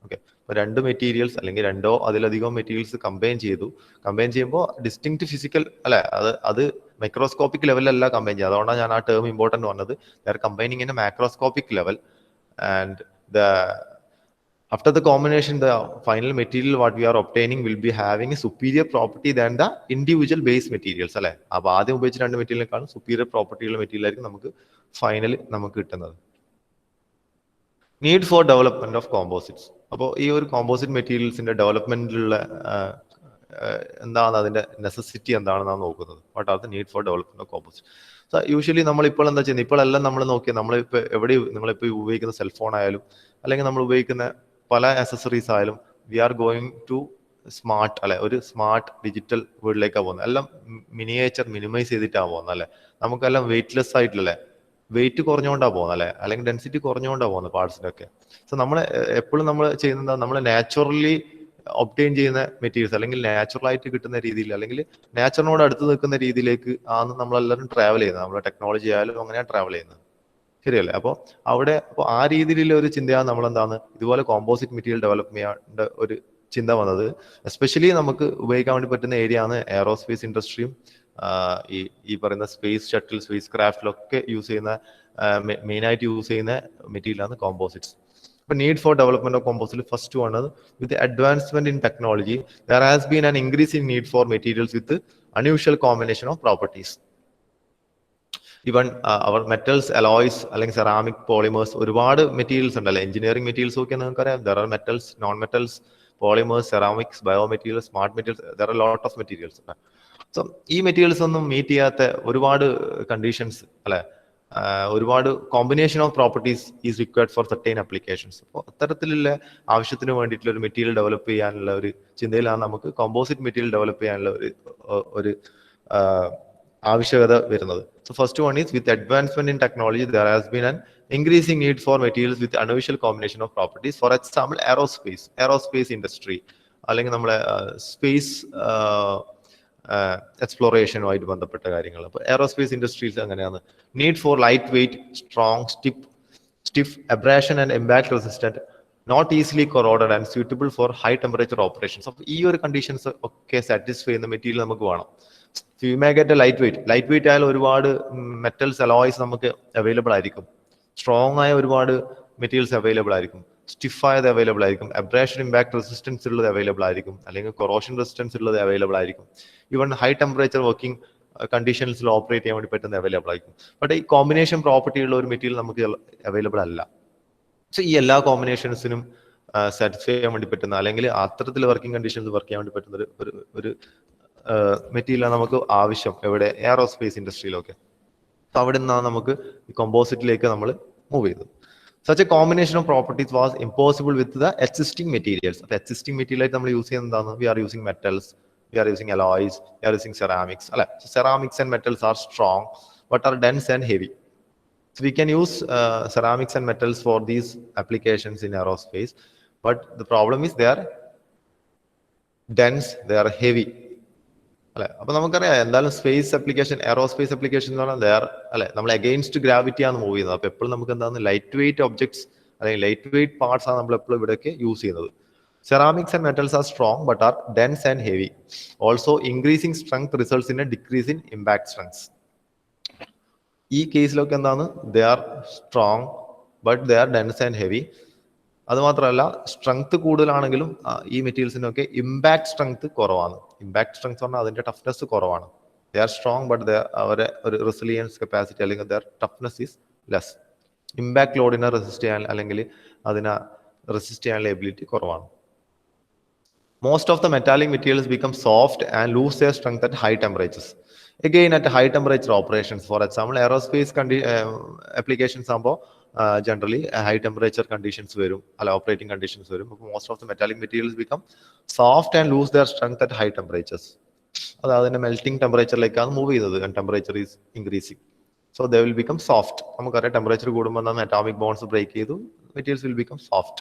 Okay, അപ്പോൾ രണ്ട് മെറ്റീരിയൽസ് അല്ലെങ്കിൽ രണ്ടോ അതിലധികം മെറ്റീരിയൽസ് കമ്പൈൻ ചെയ്യുമ്പോൾ ഡിസ്റ്റിങ്ക്റ്റ് ഫിസിക്കൽ അല്ലെ, അത് മൈക്രോസ്കോപ്പിക് ലെവലല്ല കമ്പൈൻ ചെയ്യുക. അതുകൊണ്ടാണ് ഞാൻ ആ ടേം ഇമ്പോർട്ടന്റ് പറഞ്ഞത്. They are combining in A macroscopic level and after the combination, the final material what we are obtaining will be having a superior property than the individual base materials അല്ലെ. അപ്പൊ ആദ്യം ഉപയോഗിച്ച രണ്ട് മെറ്റീരിയലിനെക്കാളും superior property ഉള്ള മെറ്റീരിയൽ ആയിരിക്കും നമുക്ക് ഫൈനൽ നമുക്ക് കിട്ടുന്നത്. Need for development of composites. അപ്പോൾ ഈ ഒരു കോമ്പോസിറ്റ് മെറ്റീരിയൽസിന്റെ ഡെവലപ്മെന്റിലുള്ള എന്താണ് അതിന്റെ നെസസിറ്റി എന്താണെന്നാണ് നോക്കുന്നത്. What are the need for development of composite. So usually നമ്മൾ ഇപ്പോൾ എന്താ ചെയ്യുന്നത്, ഇപ്പോഴെല്ലാം നമ്മൾ നോക്കിയാൽ നമ്മളിപ്പോൾ നിങ്ങളിപ്പോൾ ഉപയോഗിക്കുന്ന സെൽഫോൺ ആയാലും അല്ലെങ്കിൽ നമ്മൾ ഉപയോഗിക്കുന്ന പല അക്സസറീസ് ആയാലും we are going to smart അല്ലെ, ഒരു സ്മാർട്ട് ഡിജിറ്റൽ വേൾഡിലേക്കാണ് പോകുന്നത്. എല്ലാം മിനിമൈസ് ചെയ്തിട്ടാണ് പോകുന്നത് അല്ലെ. നമുക്കെല്ലാം വെയിറ്റ്ലെസ് ആയിട്ടില്ലേ, വെയിറ്റ് കുറഞ്ഞുകൊണ്ടാണ് പോകുന്നത് അല്ലെ, അല്ലെങ്കിൽ ഡെൻസിറ്റി കുറഞ്ഞുകൊണ്ടാണ് പോകുന്നത് പാർട്സിനൊക്കെ. സോ നമ്മൾ എപ്പോഴും നമ്മൾ ചെയ്യുന്നത് നമ്മൾ നാച്ചുറലി ഒബ്റ്റെയിൻ ചെയ്യുന്ന മെറ്റീരിയൽസ് അല്ലെങ്കിൽ നാച്ചുറൽ ആയിട്ട് കിട്ടുന്ന രീതിയിൽ അല്ലെങ്കിൽ നാച്ചുറിനോട് അടുത്ത് നിൽക്കുന്ന രീതിയിലേക്ക് ആണ് നമ്മളെല്ലാവരും ട്രാവൽ ചെയ്യുന്നത്. നമ്മുടെ ടെക്നോളജി ആയാലും അങ്ങനെയാണ് ട്രാവൽ ചെയ്യുന്നത്. ശരിയല്ലേ? അപ്പോൾ ആ രീതിയിലുള്ള ഒരു ചിന്തയാണ് നമ്മളെന്താണ് ഇതുപോലെ കോമ്പോസിറ്റ് മെറ്റീരിയൽ ഡെവലപ്പ് ചെയ്യേണ്ട ഒരു ചിന്ത വന്നത്. എസ്പെഷ്യലി നമുക്ക് ഉപയോഗിക്കാൻ വേണ്ടി പറ്റുന്ന ഏരിയ ആണ് എയറോസ്പേസ് ഇൻഡസ്ട്രിയും ഈ പറയുന്ന സ്പേസ് ഷട്ടിൽ, സ്പേസ് ക്രാഫ്റ്റിലൊക്കെ യൂസ് ചെയ്യുന്ന മെയിനായിട്ട് യൂസ് ചെയ്യുന്ന മെറ്റീരിയലാണ് കോമ്പോസിറ്റ്സ്. ഇപ്പൊ need for development of composite first one with advancement in technology there has been an increase in need for materials with unusual combination of properties. Even our metals, alloys അല്ലെങ്കിൽ സെറാമിക്, പോളിമേഴ്സ്, ഒരുപാട് മെറ്റീരിയൽസ് ഉണ്ടല്ലോ. എഞ്ചിനീയറിംഗ് മെറ്റീരിയൽസ് ഒക്കെ നിങ്ങൾക്കറിയാം. There are metals, non metals, polymers, ceramics, bio materials, smart materials, there are lot of materials. So ഈ മെറ്റീരിയൽസ് ഒന്നും മീറ്റ് ചെയ്യാത്ത ഒരുപാട് കണ്ടീഷൻസ് അല്ലെ, ഒരുപാട് combination of properties is required for certain applications. അപ്പോൾ അത്തരത്തിലുള്ള ആവശ്യത്തിന് വേണ്ടിയിട്ടുള്ള ഒരു മെറ്റീരിയൽ ഡെവലപ്പ് ചെയ്യാനുള്ള ഒരു ചിന്തയിലാണ് നമുക്ക് കോമ്പോസിറ്റ് മെറ്റീരിയൽ ഡെവലപ്പ് ചെയ്യാനുള്ള ഒരു ആവശ്യകത വരുന്നത്. So first one is with advancement in technology there has been an increasing need for materials with unusual combination of properties. For example, aerospace industry, അല്ലെങ്കിൽ നമ്മളെ സ്പേസ് എക്സ്പ്ലോറേഷനുമായിട്ട് ബന്ധപ്പെട്ട കാര്യങ്ങൾ. അപ്പോൾ എയറോസ്പേസ് ഇൻഡസ്ട്രീസ് അങ്ങനെയാണ്. Need for light weight, strong, stiff, abrasion and impact resistant, not easily corroded and suitable for high temperature operations. അപ്പോൾ ഈ ഒരു കണ്ടീഷൻസ് ഒക്കെ സാറ്റിസ്ഫൈ ചെയ്യുന്ന മെറ്റീരിയൽ നമുക്ക് വേണം. So you may get lightweight ആയാലും ഒരുപാട് മെറ്റൽസ് അലോയ്സ് നമുക്ക് അവൈലബിൾ ആയിരിക്കും. സ്ട്രോങ് ആയ ഒരുപാട് മെറ്റീരിയൽസ് അവൈലബിൾ ആയിരിക്കും. സ്റ്റിഫ് ആയത് അവൈലബിൾ ആയിരിക്കും. അബ്രാഷൻ ഇമ്പാക്ട് റെസിസ്റ്റൻസ് ഉള്ളത് അവൈലബിൾ ആയിരിക്കും. അല്ലെങ്കിൽ കൊറോഷൻ റെസിസ്റ്റൻസ് ഉള്ളത് അവൈലബിൾ ആയിരിക്കും. ഈവൻ ഹൈ ടെമ്പറേച്ചർ വർക്കിംഗ് കണ്ടീഷൻസിൽ ഓപ്പറേറ്റ് ചെയ്യാൻ വേണ്ടി പറ്റുന്ന അവൈലബിൾ ആയിരിക്കും. ബട്ട് ഈ കോമ്പിനേഷൻ പ്രോപ്പർട്ടി ഉള്ള ഒരു മെറ്റീരിയൽ നമുക്ക് അവൈലബിൾ അല്ല. സോ ഈ എല്ലാ കോമ്പിനേഷൻസിനും സാറ്റിസ്ഫൈ ചെയ്യാൻ വേണ്ടി പറ്റുന്ന, അല്ലെങ്കിൽ അത്തരത്തിൽ വർക്കിംഗ് കണ്ടീഷൻസ് വർക്ക് ചെയ്യാൻ വേണ്ടി പറ്റുന്ന ഒരു മെറ്റീരിയലാണ് നമുക്ക് ആവശ്യം. എവിടെ? എയറോസ്പേസ് ഇൻഡസ്ട്രിയിലൊക്കെ. അവിടെ നിന്നാണ് നമുക്ക് ഈ കോമ്പോസിറ്റിലേക്ക് നമ്മൾ മൂവ് ചെയ്തത്. Such a combination of properties was impossible with the existing materials. അപ്പോൾ existing material ആയിട്ട് നമ്മൾ യൂസ് ചെയ്യുന്നത് എന്താണ്? We are using metals, we are using alloys, we are using ceramics. അല്ലെ? So ceramics and metals are strong but are dense and heavy. So we can use ceramics and metals for these applications in aerospace, but the problem is they are dense, they are heavy. അല്ലെ? അപ്പൊ നമുക്കറിയാം എന്തായാലും സ്പേസ് ആപ്ലിക്കേഷൻ, എയറോസ്പേസ് ആപ്ലിക്കേഷൻ എന്ന് പറഞ്ഞാൽ അല്ലെ, നമ്മൾ അഗെയിൻസ്റ്റ് ഗ്രാവിറ്റി ആണ് മൂവ് ചെയ്യുന്നത്. അപ്പൊ എപ്പോഴും നമുക്ക് എന്താണ് ലൈറ്റ് വെയിറ്റ് ഒബ്ജക്ട്സ് അല്ലെങ്കിൽ ലൈറ്റ് വെയിറ്റ് പാർട്സ് ആണ് നമ്മൾ എപ്പോഴും ഇവിടെയൊക്കെ യൂസ് ചെയ്യുന്നത്. Ceramics and metals are strong but are dense and heavy. Also increasing strength results in a decrease in impact strength. ഈ കേസിലൊക്കെ എന്താണ്? They are strong but they are dense and heavy. അത് മാത്രമല്ല, സ്ട്രെങ്ത് കൂടുതലാണെങ്കിലും ഈ മെറ്റീരിയൽസിനൊക്കെ ഇമ്പാക്ട് സ്ട്രെങ്ത് കുറവാണ്. ഇമ്പാക്ട് സ്ട്രെങ്ത് പറഞ്ഞാൽ അതിന്റെ ടഫ്നെസ് കുറവാണ്. ദേ ആർ സ്ട്രോങ് ബട്ട് അവരെ ഒരു റെസിലിയൻസ് കപ്പാസിറ്റി അല്ലെങ്കിൽ there toughness is less. Impact ലോഡിനെ റെസിസ്റ്റ് ചെയ്യാൻ അല്ലെങ്കിൽ അതിനെ റെസിസ്റ്റ് ചെയ്യാനുള്ള എബിലിറ്റി കുറവാണ്. Most of the metallic materials become soft and lose their strength at high temperatures. Again, at high temperature operations, for example, aerospace applications ആകുമ്പോൾ generally high temperature conditions വരും, അല്ല operating conditions വരും. Most of the metallic materials become soft and lose their strength at high temperatures. അത് അതിന്റെ മെൽറ്റിംഗ് ടെമ്പറേച്ചറിലേക്കാണ് മൂവ് ചെയ്യുന്നത് and temperature is increasing. So they will become soft. നമുക്കറിയാം ടെമ്പറേച്ചർ കൂടുമ്പോൾ എന്താണ്? അറ്റോമിക് ബോണ്ട്സ് ബ്രേക്ക് ചെയ്തു, materials will become soft.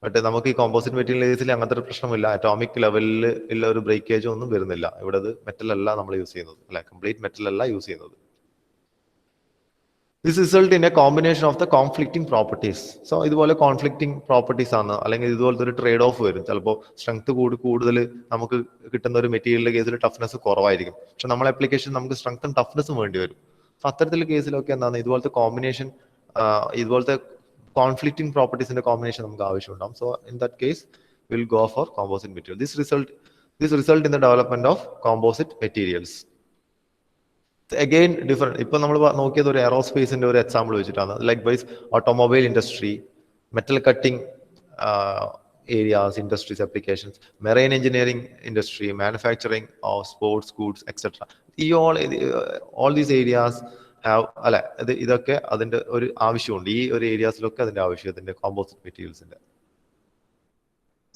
But നമുക്ക് ഈ കോമ്പോസിറ്റ് മെറ്റീരിയൽസിൽ അങ്ങനത്തെ ഒരു പ്രശ്നമില്ല. അറ്റോമിക് ലെവലിൽ ഉള്ള ഒരു ബ്രേക്കേജ് ഒന്നും വരുന്നില്ല. ഇവിടെ അത് മെറ്റൽ അല്ല നമ്മൾ യൂസ് ചെയ്യുന്നത്, അല്ലെ, കംപ്ലീറ്റ് മെറ്റൽ അല്ല യൂസ് ചെയ്യുന്നത്. This result in A combination of the conflicting properties. So ഇതുപോലെ കോൺഫ്ലിക്റ്റിംഗ് പ്രോപ്പർട്ടീസ് ആണ്, അല്ലെങ്കിൽ ഇതുപോലത്തെ ഒരു ട്രേഡ് ഓഫ് വരും. ചിലപ്പോൾ സ്ട്രെങ്ത് കൂടുതൽ നമുക്ക് കിട്ടുന്ന ഒരു മെറ്റീരിയലിന്റെ കേസിൽ ടഫ്നെസ് കുറവായിരിക്കും. പക്ഷെ നമ്മളെ ആപ്ലിക്കേഷൻ നമുക്ക് സ്ട്രെങ്ത്തും ടഫ്നെസ്സും വേണ്ടി വരും. സോ അത്തരത്തിലുള്ള കേസിലൊക്കെ എന്താണ് ഇതുപോലത്തെ കോമ്പിനേഷൻ, ഇതുപോലത്തെ conflicting properties in a combination നമുക്ക് ആവശ്യമുണ്ടാകും. So in that case we'll go for composite material. This result in the development of composite materials. Again different. ഇപ്പൊ നമ്മൾ നോക്കിയത് ഒരു എയറോസ്പേസിന്റെ ഒരു എക്സാമ്പിൾ വെച്ചിട്ടാണ്. Likewise automobile industry, metal cutting areas, industries, applications, marine engineering industry, manufacturing of sports goods, etc. All these areas അല്ലെ, ഇതൊക്കെ അതിന്റെ ഒരു ആവശ്യമുണ്ട്. ഈ ഒരു ഏരിയാസിലൊക്കെ അതിന്റെ ആവശ്യത്തിന്റെ കോമ്പോസിറ്റ് മെറ്റീരിയൽസിന്റെ.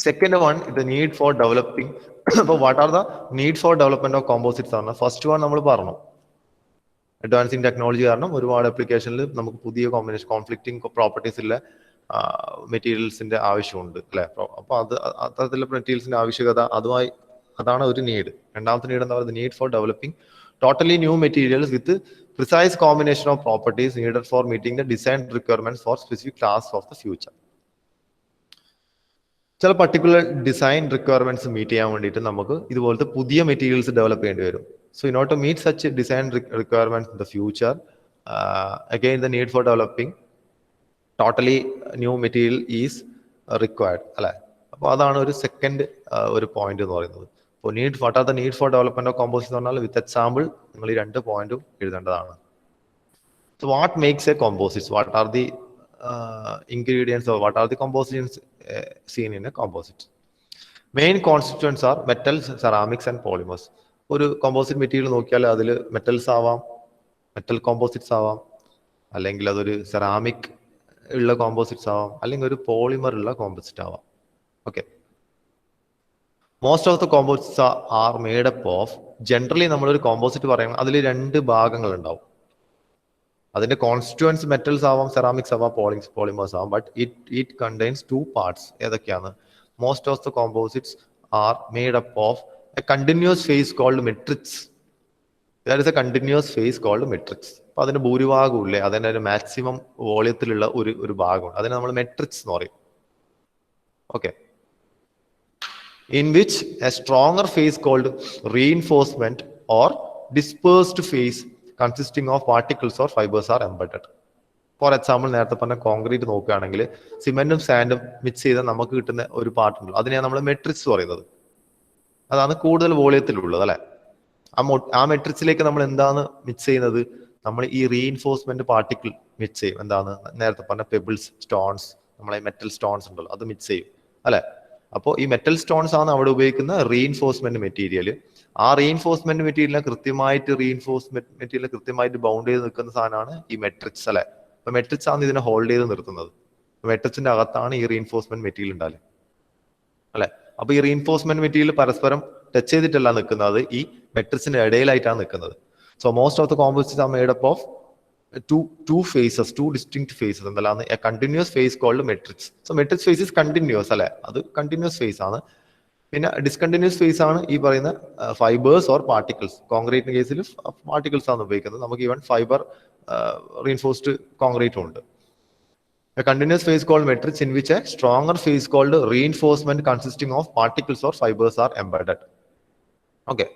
Second one, the need for developing. അപ്പൊ what are the need for development of composites ആണ്. ഫസ്റ്റ് വൺ നമ്മൾ പറഞ്ഞു, അഡ്വാൻസിങ് ടെക്നോളജി കാരണം ഒരുപാട് ആപ്ലിക്കേഷനിൽ നമുക്ക് പുതിയ കോമ്പിനേഷൻ കോൺഫ്ലിക്റ്റിംഗ് പ്രോപ്പർട്ടീസ് ഉള്ള മെറ്റീരിയൽസിന്റെ ആവശ്യമുണ്ട്, അല്ലെ. അപ്പൊ അത്തരത്തിലുള്ള മെറ്റീരിയൽസിന്റെ ആവശ്യകത അതാണ് ഒരു നീഡ്. രണ്ടാമത്തെ നീഡ് എന്താ പറയുക? Need for developing totally new materials with precise combination of properties needed for meeting the design requirements for specific tasks of the future. ചില പർട്ടിക്കുലർ ഡിസൈൻ റിക്വയർമെന്റ്സ് മീറ്റ് ചെയ്യാൻ വേണ്ടിയിട്ട് നമുക്ക് ഇതുപോലത്തെ പുതിയ മെറ്റീരിയൽസ് ഡെവലപ്പ് ചെയ്യേണ്ടി വരും. So in order to meet such design requirements in the future, again the need for developing totally new material is required, അല്ലെ. അപ്പോൾ അതാണ് ഒരു സെക്കൻഡ് ഒരു പോയിന്റ് എന്ന് പറയുന്നത്. അപ്പോൾ what are the need for development of composite എന്ന് പറഞ്ഞാൽ വിത്ത് എക്സാമ്പിൾ നിങ്ങൾ ഈ 2 പോയിന്റും എഴുതേണ്ടതാണ്. So what makes a composites? What are the ingredients or what are the compositions seen in a composite? Main constituents are metals, ceramics and polymers. ഒരു കോമ്പോസിറ്റ് മെറ്റീരിയൽ നോക്കിയാൽ അതിൽ മെറ്റൽസ് ആവാം, മെറ്റൽ കോമ്പോസിറ്റ്സ് ആവാം, അല്ലെങ്കിൽ അതൊരു സെറാമിക് ഉള്ള കോമ്പോസിറ്റ്സ് ആവാം, അല്ലെങ്കിൽ ഒരു പോളിമർ ഉള്ള കോമ്പോസിറ്റ് ആവാം. Okay, most of the composites are made up of, generally നമ്മളൊരു കോമ്പോസിറ്റ് പറയുമ്പോൾ അതിൽ 2 ഭാഗങ്ങൾ ഉണ്ടാവും. അതിന്റെ കോൺസ്റ്റിറ്റ്യുവൻസ് മെറ്റൽസ് ആവാം, സെറാമിക്സ് ആവാം, പോളിമേഴ്സ് ആവാം, ബട്ട് ഇറ്റ് കണ്ടെയ്ൻസ് 2 പാർട്സ്. ഏതൊക്കെയാണ്? Most of the composites are made up of a continuous phase called matrix. That is a continuous phase called matrix. അപ്പൊ അതിന്റെ ഭൂരിഭാഗവും ഇല്ലേ, അതിന്റെ ഒരു മാക്സിമം വോളിയത്തിലുള്ള ഒരു ഭാഗമുണ്ട്, അതിനെ നമ്മൾ മെട്രിക്സ് എന്ന് പറയും. Okay, in which a stronger phase called reinforcement or dispersed phase consisting of particles or fibers are embedded. For example നേരത്തെ പറഞ്ഞ കോൺക്രീറ്റ് നോക്കുകയാണെങ്കിൽ സിമെന്റും സാൻഡും മിക്സ് ചെയ്താൽ നമുക്ക് കിട്ടുന്ന ഒരു പാർട്ടുണ്ട്, അതിനെയാണ് നമ്മൾ മെട്രിക്സ് പറയുന്നത്. അതാണ് കൂടുതൽ വോളിയത്തിലുള്ളത് അല്ലെ. ആ മെട്രിക്സിലേക്ക് നമ്മൾ എന്താണ് മിക്സ് ചെയ്യുന്നത്? നമ്മൾ ഈ റീഇൻഫോഴ്സ്മെന്റ് പാർട്ടിക്കിൾ മിക്സ് ചെയ്യും. എന്താണ്? നേരത്തെ പറഞ്ഞ പെബിൾസ്, സ്റ്റോൺസ്, നമ്മളെ മെറ്റൽ സ്റ്റോൺസ് ഉണ്ടല്ലോ, അത് മിക്സ് ചെയ്യും അല്ലെ. അപ്പോൾ ഈ മെറ്റൽ സ്റ്റോൺസ് ആണ് അവിടെ ഉപയോഗിക്കുന്ന റീഇൻഫോഴ്സ്മെന്റ് മെറ്റീരിയൽ. ആ റീഇൻഫോഴ്സ്മെന്റ് മെറ്റീരിയലിനെ കൃത്യമായിട്ട് ബൗണ്ട് ചെയ്ത് നിൽക്കുന്ന സാധനമാണ് ഈ മെട്രിക്സ് അല്ലെ. അപ്പൊ മെട്രിക്സ് ആണ് ഇതിനെ ഹോൾഡ് ചെയ്ത് നിർത്തുന്നത്. മെട്രിക്സിന്റെ അകത്താണ് ഈ റീഇൻഫോഴ്സ്മെന്റ് മെറ്റീരിയൽ ഉണ്ടാകുന്നത് അല്ലെ. അപ്പൊ ഈ റീഇൻഫോഴ്സ്മെന്റ് മെറ്റീരിയൽ പരസ്പരം ടച്ച് ചെയ്തിട്ടല്ല നിൽക്കുന്നത്, ഈ മെട്രിക്സിന്റെ ഇടയിലായിട്ടാണ് നിൽക്കുന്നത്. So most of the composites are made up of two distinct phases. എന്താണ്? A continuous phase called matrix. So matrix phase is continuous അല്ലെ, അത് കണ്ടിന്യൂസ് ഫേസ് ആണ്. പിന്നെ ഡിസ്കണ്ടിന്യൂസ് ഫേസ് ആണ് ഈ പറയുന്ന ഫൈബേഴ്സ് ഓർ പാർട്ടിക്കിൾസ്. കോൺക്രീറ്റിന്റെ കേസിൽ പാർട്ടിക്കിൾസ് ആണ് ഉപയോഗിക്കുന്നത്. നമുക്ക് ഈവൻ ഫൈബർ റീഇൻഫോഴ്സ്ഡ് കോൺക്രീറ്റും ഉണ്ട്. A continuous phase called matrix in which a stronger phase called reinforcement consisting of particles or fibers are embedded. Okay.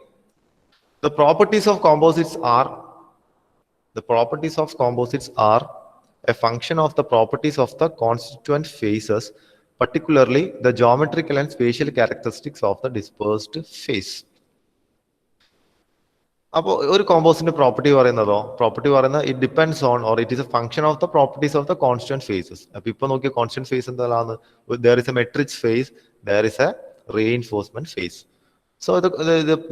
The properties of composites are a function of the properties of the constituent phases, particularly the geometrical and spatial characteristics of the dispersed phase. അപ്പോൾ ഒരു കോമ്പോസിറ്റിന്റെ പ്രോപ്പർട്ടി പറയുന്നത് it depends on or it is a function of the properties of the constant phases. അപ്പൊ ഇപ്പൊ നോക്കിയ കോൺസ്റ്റന്റ് ഫേസ് എന്താണ്? There is a matrix phase, there is a reinforcement phase. So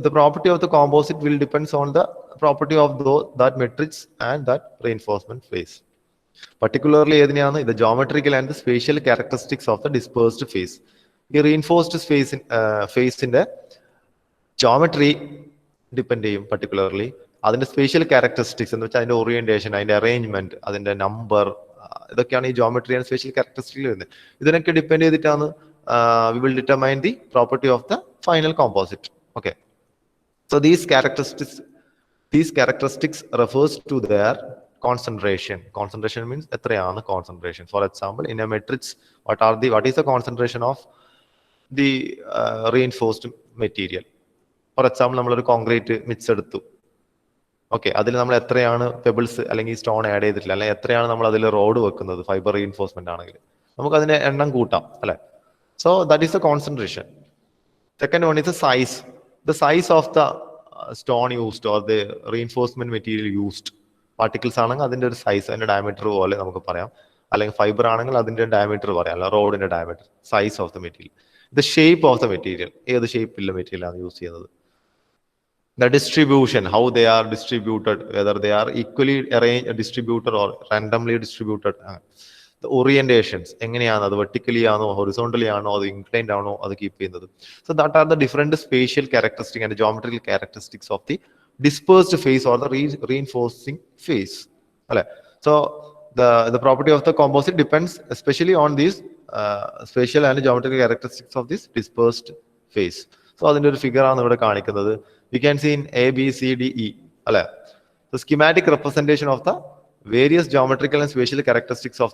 the property of the composite will depends on the property of that matrix and that reinforcement phase. Particularly ഏതിനെയാണ്? the geometrical and the spatial characteristics of the dispersed phase. ഈ reinforced ഫേസിന്റെ ജോമെട്രി ഡിപ്പെൻഡ് ചെയ്യും. പർട്ടിക്കുലർലി അതിന്റെ സ്പേഷ്യൽ ക്യാരക്ടറിസ്റ്റിക്സ് എന്ന് വെച്ചാൽ അതിന്റെ ഓറിയന്റേഷൻ, അതിന്റെ അറേഞ്ച്മെന്റ്, അതിന്റെ നമ്പർ, ഇതൊക്കെയാണ് ഈ ജോമെട്രി ആൻഡ് സ്പേഷ്യൽ ക്യാരക്ടറിസ്റ്റിക്സ് വരുന്നത്. ഇതിനൊക്കെ ഡിപ്പെൻഡ് ചെയ്തിട്ടാണ് we will determine the property of the final composite. Okay, so these characteristics refers to their concentration. Concentration means എത്രയാണ് concentration. For example, in a matrix, what is the concentration of the reinforced material? For example നമ്മളൊരു കോൺക്രീറ്റ് മിക്സ് എടുത്തു. ഓക്കെ, അതിൽ നമ്മൾ എത്രയാണ് പെബിൾസ് അല്ലെങ്കിൽ സ്റ്റോൺ ആഡ് ചെയ്തിട്ടില്ല, അല്ലെങ്കിൽ എത്രയാണ് നമ്മൾ അതിൽ റോഡ് വെക്കുന്നത് ഫൈബർ റീഇൻഫോഴ്സ്മെന്റ് ആണെങ്കിൽ, നമുക്ക് അതിന്റെ എണ്ണം കൂട്ടാം അല്ലെ. So that is the concentration. Second one is the size. The size of the stone used or the reinforcement material used. Particles ആണെങ്കിൽ അതിന്റെ ഒരു സൈസ്, അതിന്റെ ഡയമീറ്റർ പോലെ നമുക്ക് പറയാം, അല്ലെങ്കിൽ ഫൈബർ ആണെങ്കിൽ അതിന്റെ ഡയമീറ്റർ പറയാം, അല്ല റോഡിന്റെ diameter. Size of the material. The shape of the material, ഏത് ഷേപ്പിലുള്ള മെറ്റീരിയൽ ആണ് യൂസ് ചെയ്യുന്നത്. The distribution, how they are distributed, whether they are equally distributed or randomly distributed. The orientations, എങ്ങനെയാണ് അത്, വെർട്ടിക്കലി ആണോ ഹൊറിസോണ്ടലി ആണോ അത് ഇൻക്ലൈൻഡ് ആണോ അത് കീപ്പ് ചെയ്യുന്നത്. So that are the different spatial characteristic and geometrical characteristics of the dispersed phase or the reinforcing phase. So the property of the composite depends especially on these spatial and geometrical characteristics of this dispersed phase. So അതിന്റെ ഒരു ഫിഗർ ആണ് ഇവിടെ കാണിക്കുന്നത്. We can see in A, B, C, D, E. The schematic representation of the various geometrical and spatial characteristics of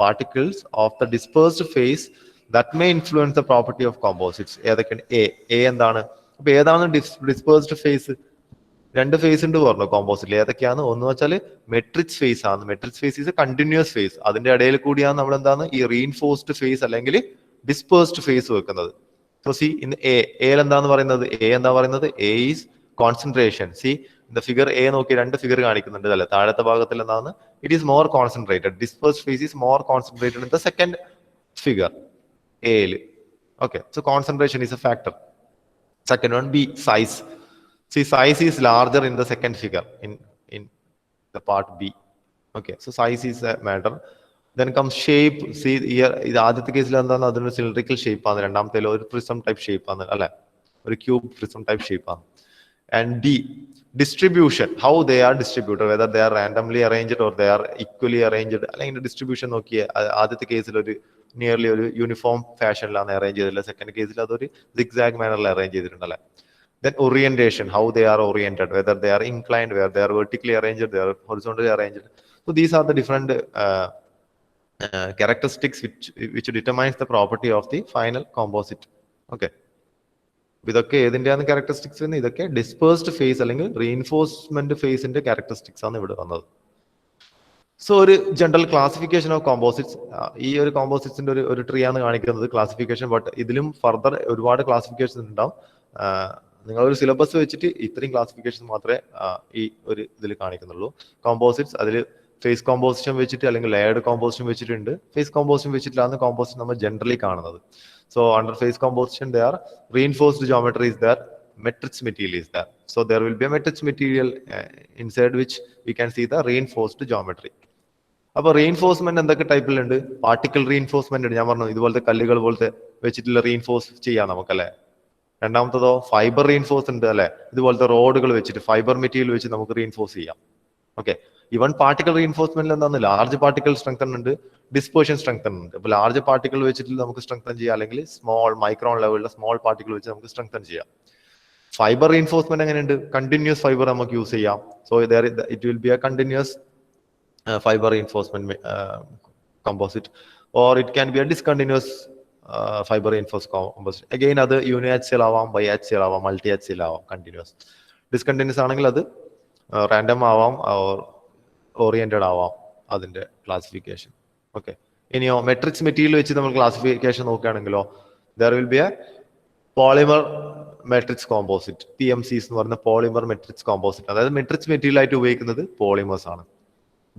particles of the dispersed phase that may influence the property of composites. A എന്താണ്? അപ്പൊ ഏതാണ് ഡിസ്പേഴ്സ്ഡ് ഫേസ്? രണ്ട് ഫേസ് ഉണ്ട് പറഞ്ഞു കോമ്പോസിറ്റിൽ. ഏതൊക്കെയാണ്? ഒന്ന് വെച്ചാൽ മെട്രിക്സ് ഫേസ് ആണ്. Matrix phase is a continuous phase. അതിന്റെ ഇടയിൽ കൂടിയാണ് നമ്മൾ എന്താണ് ഈ റീഇൻഫോഴ്സ്ഡ് ഫേസ് അല്ലെങ്കിൽ ഡിസ്പേഴ്സ്ഡ് ഫേസ് വെക്കുന്നത്. So see in A എന്താന്ന് പറയുന്നത്? എന്താ പറയുന്നത്? A is concentration. See in the figure A നോക്കി രണ്ട് ഫിഗർ കാണിക്കുന്നുണ്ട് അല്ലെ. താഴത്തെ ഭാഗത്തിൽ എന്താണ്? It is more concentrated. Dispersed phase is more concentrated in the second figure A. Okay, so concentration is a factor. Second one, B, size. See, size is larger in the second figure in the part B. Okay, so size is a matter. Then comes shape. See here, ഇത് ആദ്യത്തെ കേസിൽ എന്താണ്, അതൊരു സിലിണ്ടറിക്കൽ ഷേപ്പ് ആണ്. രണ്ടാമത്തേലോ ഒരു പ്രിസം ടൈപ്പ് ഷേപ്പ് ആണ്, അല്ലെ, ഒരു ക്യൂബ് പ്രിസം ടൈപ്പ് ഷേപ്പ് ആണ്. And D, distribution, how they are distributed, whether they are randomly arranged or they are equally arranged. അല്ലെങ്കിൽ ഡിസ്ട്രിബ്യൂഷൻ നോക്കിയേ, ആദ്യത്തെ കേസിൽ ഒരു നിയർലി ഒരു യൂണിഫോം ഫാഷനിലാണ് അറേഞ്ച് ചെയ്തില്ല. സെക്കൻഡ് കേസിൽ അതൊരു സിഗ്സാഗ് മാനറിൽ അറേഞ്ച് ചെയ്തിട്ടുണ്ടല്ലേ. Then orientation, how they are oriented, whether they are inclined, whether they are vertically arranged, they are horizontally arranged. So these are the different characteristics which determines the property of the final composite. Okay. ഇതൊക്കെ ഏതിൻ്റെയാണ് ക്യാരക്ടറിസ്റ്റിക്സ് എന്ന്? ഇതൊക്കെ ഡിസ്പേഴ്സ്ഡ് ഫേസ് അല്ലെങ്കിൽ റീഇൻഫോഴ്സ്മെന്റ് ഫേസിന്റെ ക്യാരക്ടറിസ്റ്റിക്സ് ആണ് ഇവിടെ വന്നത്. സോ ഒരു ജനറൽ ക്ലാസിഫിക്കേഷൻ ഓഫ് കോമ്പോസിറ്റ്സ്, ഈ ഒരു കോമ്പോസിറ്റ്സിന്റെ ഒരു ട്രീ ആണ് കാണിക്കുന്നത് ക്ലാസിഫിക്കേഷൻ. ബട്ട് ഇതിലും ഫർദർ ഒരുപാട് ക്ലാസിഫിക്കേഷൻ ഉണ്ടാവും. നിങ്ങളൊരു സിലബസ് വെച്ചിട്ട് ഇത്രയും ക്ലാസിഫിക്കേഷൻ മാത്രമേ ഈ ഒരു ഇതിൽ കാണിക്കുന്നുള്ളൂ. കോമ്പോസിറ്റ്സ് അതിൽ ഫേസ് കോമ്പോസിഷൻ വെച്ചിട്ട് അല്ലെങ്കിൽ ലെയർഡ് കോമ്പോസിഷൻ വെച്ചിട്ടുണ്ട്. ഫേസ് കോമ്പോസിഷൻ വെച്ചിട്ടാണ് കോമ്പോസിഷൻ നമ്മൾ ജനറലി കാണുന്നത്. So under phase composition, there are reinforced geometry is there, matrix material is there. So there will be a matrix material inside which we can see the reinforced geometry. അപ്പോൾ റീഇൻഫോഴ്സ്മെന്റ് എന്തൊക്കെ ടൈപ്പിലുണ്ട്? പാർട്ടിക്കൽ റീഇൻഫോഴ്സ്മെന്റ് ഉണ്ട്, ഞാൻ പറഞ്ഞു ഇതുപോലത്തെ കല്ലുകൾ പോലത്തെ വെച്ചിട്ടുള്ള റീഇൻഫോഴ്സ് ചെയ്യാം നമുക്കല്ലേ. രണ്ടാമത്തതോ ഫൈബർ റീഇൻഫോഴ്സ് ഉണ്ട് അല്ലെ, ഇതുപോലത്തെ റോഡുകൾ വെച്ചിട്ട് ഫൈബർ മെറ്റീരിയൽ വെച്ച് നമുക്ക് റീഇൻഫോഴ്സ് ചെയ്യാം. ഓക്കെ, ഈവൻ പാർട്ടിക്കൽ റീഇൻഫോഴ്സ്മെന്റിൽ എന്താണ്, ലാർജ് പാർട്ടിക്കൽ സ്ട്രെങ്തൻ ഉണ്ട്, ഡിസ്പേർഷൻ സ്ട്രെങ്തൻ ഉണ്ട്. അപ്പോൾ ലാർജ് പാർട്ടിക്കൽ വെച്ചിട്ട് നമുക്ക് സ്ട്രെങ്തൻ ചെയ്യാം, അല്ലെങ്കിൽ സ്മോൾ മൈക്രോൺ ലെവലിലെ സ്മോൾ പാർട്ടിക്കൽ വെച്ച് നമുക്ക് സ്ട്രെങ്തൻ ചെയ്യാം. ഫൈബർ റീഇൻഫോഴ്സ്മെന്റ് എങ്ങനെയുണ്ട്? കണ്ടിന്യൂസ് ഫൈബർ നമുക്ക് യൂസ് ചെയ്യാം. So it will be A continuous fibre reinforcement composite, or it can be a discontinuous fiber reinforced composite. Again അത് യൂണിയാക്സിയൽ ആവാം, ബൈആക്സിയൽ ആവാം, മൾട്ടി ആക്സിയൽ ആവാം. കണ്ടിന്യൂസ് ഡിസ്കണ്ടിന്യൂസ് ആണെങ്കിൽ അത് റാൻഡം ആവാം, ഓറിയന്റഡ് ആവാം അതിന്റെ ക്ലാസിഫിക്കേഷൻ. ഓക്കെ, ഇനിയോ മെട്രിക്സ് മെറ്റീരിയൽ വെച്ച് നമ്മൾ ക്ലാസിഫിക്കേഷൻ നോക്കുകയാണെങ്കിലോ, there will be a polymer matrix composite, PMCs എന്ന് പറയുന്ന പോളിമർ മെട്രിക്സ് കോമ്പോസിറ്റ്. അതായത് മെട്രിക്സ് മെറ്റീരിയൽ ആയിട്ട് ഉപയോഗിക്കുന്നത് പോളിമേഴ്സ് ആണ്.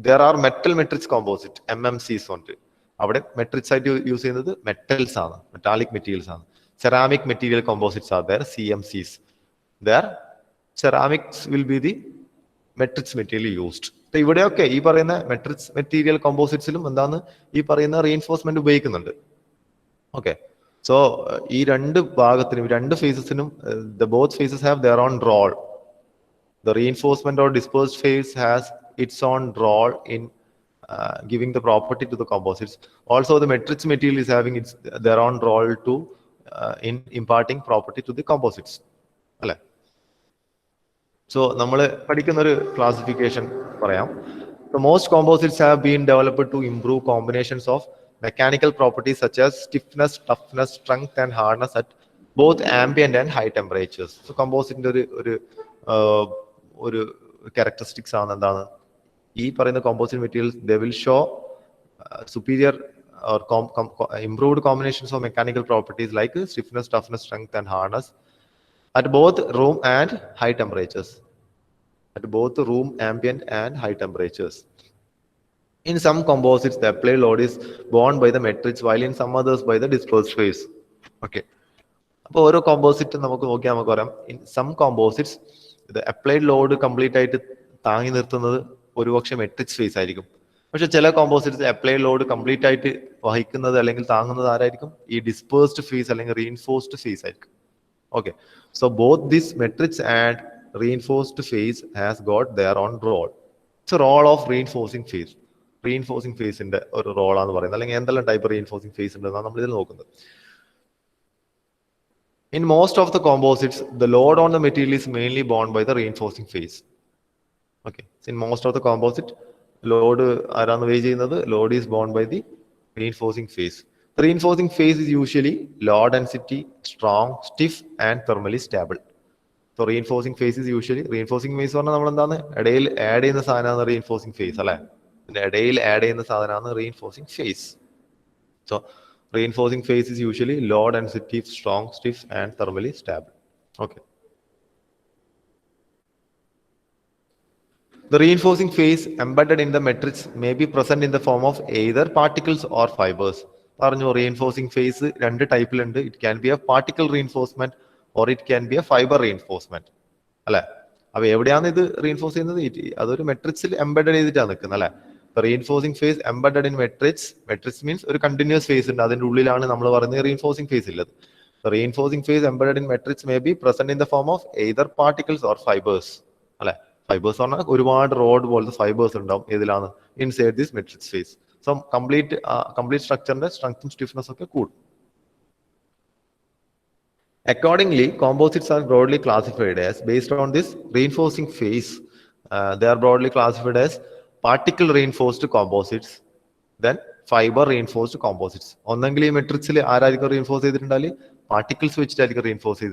There are metal matrix composite, MMCs ഉണ്ട്. അവിടെ മെട്രിക്സ് ആയിട്ട് യൂസ് ചെയ്യുന്നത് മെറ്റൽസ് ആണ്, മെറ്റാലിക് മെറ്റീരിയൽസ് ആണ്. Ceramic material composites are there, CMCs. There ceramics will be the matrix material used. ഇവിടെയൊക്കെ ഈ പറയുന്ന മെട്രിക്സ് മെറ്റീരിയൽ കോമ്പോസിറ്റ്സിലും എന്താണ് ഈ പറയുന്ന റീഇൻഫോഴ്സ്മെന്റ് ഉപയോഗിക്കുന്നുണ്ട്. ഓക്കെ, സോ ഈ രണ്ട് ഭാഗത്തിനും രണ്ട് ഫേസസിനും both phases have their own role. The reinforcement or dispersed phase has its own role in giving the property to the composites. Also the matrix material is having their own role to in imparting property to the composites. അല്ലേ? സോ നമ്മൾ പഠിക്കുന്ന ഒരു ക്ലാസിഫിക്കേഷൻ പറയാം. The most composites have been developed to improve combinations of mechanical properties such as stiffness, toughness, strength and hardness at both ambient and high temperatures. So composite ഒരു characteristics ആണ് എന്താണ്, ഈ പറയുന്ന composite materials they will show superior or improved combinations of mechanical properties like stiffness, toughness, strength and hardness at both room and high temperatures. At both room, ambient and high temperatures. In some composites, the applied load is borne by the matrix, while in some others by the dispersed phase. Okay. അപ്പോൾ ഓരോ കോമ്പോസിറ്റ് നമുക്ക് നോക്കിയാൽ നമുക്ക് പറയാം, ഇൻ സം കോമ്പോസിറ്റ്സ് ഇത് അപ്ലൈഡ് ലോഡ് കംപ്ലീറ്റ് ആയിട്ട് താങ്ങി നിർത്തുന്നത് ഒരുപക്ഷെ മെട്രിക്സ് ഫേസ് ആയിരിക്കും. പക്ഷെ ചില കോമ്പോസിറ്റ്സ് അപ്ലൈഡ് ലോഡ് കംപ്ലീറ്റ് ആയിട്ട് വഹിക്കുന്നത് അല്ലെങ്കിൽ താങ്ങുന്നത് ആരായിരിക്കും? ഈ ഡിസ്പേഴ്സ്ഡ് ഫേസ് അല്ലെങ്കിൽ റീഇൻഫോഴ്സ്ഡ് ഫേസ് ആയിരിക്കും. Okay, so both this matrix and reinforced phase has got their own role. It's a role of reinforcing phase. Reinforcing phase ന്റെ ഒരു റോളാന്ന് പറയുന്നത്, അല്ലെങ്കിൽ എന്തെല്ലാം ടൈപ്പ് റീഇൻഫോഴ്സിംഗ് ഫേസ് ഉണ്ടെന്നാണ് നമ്മൾ ഇതിൽ നോക്കുന്നത്. In most of the composites, the load on the material is mainly borne by the reinforcing phase. Okay, in most of the composite, load ആരാണ് വെയ് ചെയ്യുന്നത്? Load is borne by the reinforcing phase. The reinforcing phase is usually low density, strong, stiff and thermally stable. So reinforcing phase is usually reinforcing phase പറഞ്ഞാൽ നമ്മൾ എന്താണ് ഇടയിൽ ആഡ് ചെയ്യുന്ന സാധനമാണ് reinforcing phase അല്ലേ? ഇതിന്റെ ഇടയിൽ ആഡ് ചെയ്യുന്ന സാധനമാണ് reinforcing phase. So reinforcing phase is usually low density, strong, stiff and thermally stable. Okay. The reinforcing phase embedded in the matrix may be present in the form of either particles or fibers. പറഞ്ഞു റീഇൻഫോഴ്സിംഗ് ഫേസ് രണ്ട് ടൈപ്പിലുണ്ട്. It can be a particle reinforcement or it can be a fibre reinforcement അല്ലെ. അപ്പൊ എവിടെയാണ് ഇത് റീഇൻഫോഴ്സ് ചെയ്യുന്നത്? അതൊരു മെട്രിക്സിൽ എംബെഡഡ് ചെയ്തിട്ടാണ് നിൽക്കുന്നത് അല്ലെ. The reinforcing phase embedded in matrix means a continuous phase. The reinforcing phase. The reinforcing phase embedded in matrix may be present in the form of either particles or fibers. Fibers are rod fibers inside this matrix phase. So complete structure and strength and stiffness of cool. Accordingly, composites are broadly classified as, based on this reinforcing phase, they are broadly classified as particle reinforced composites, then fiber reinforced composites. Onnengil matrix reinforced particles which reinforced.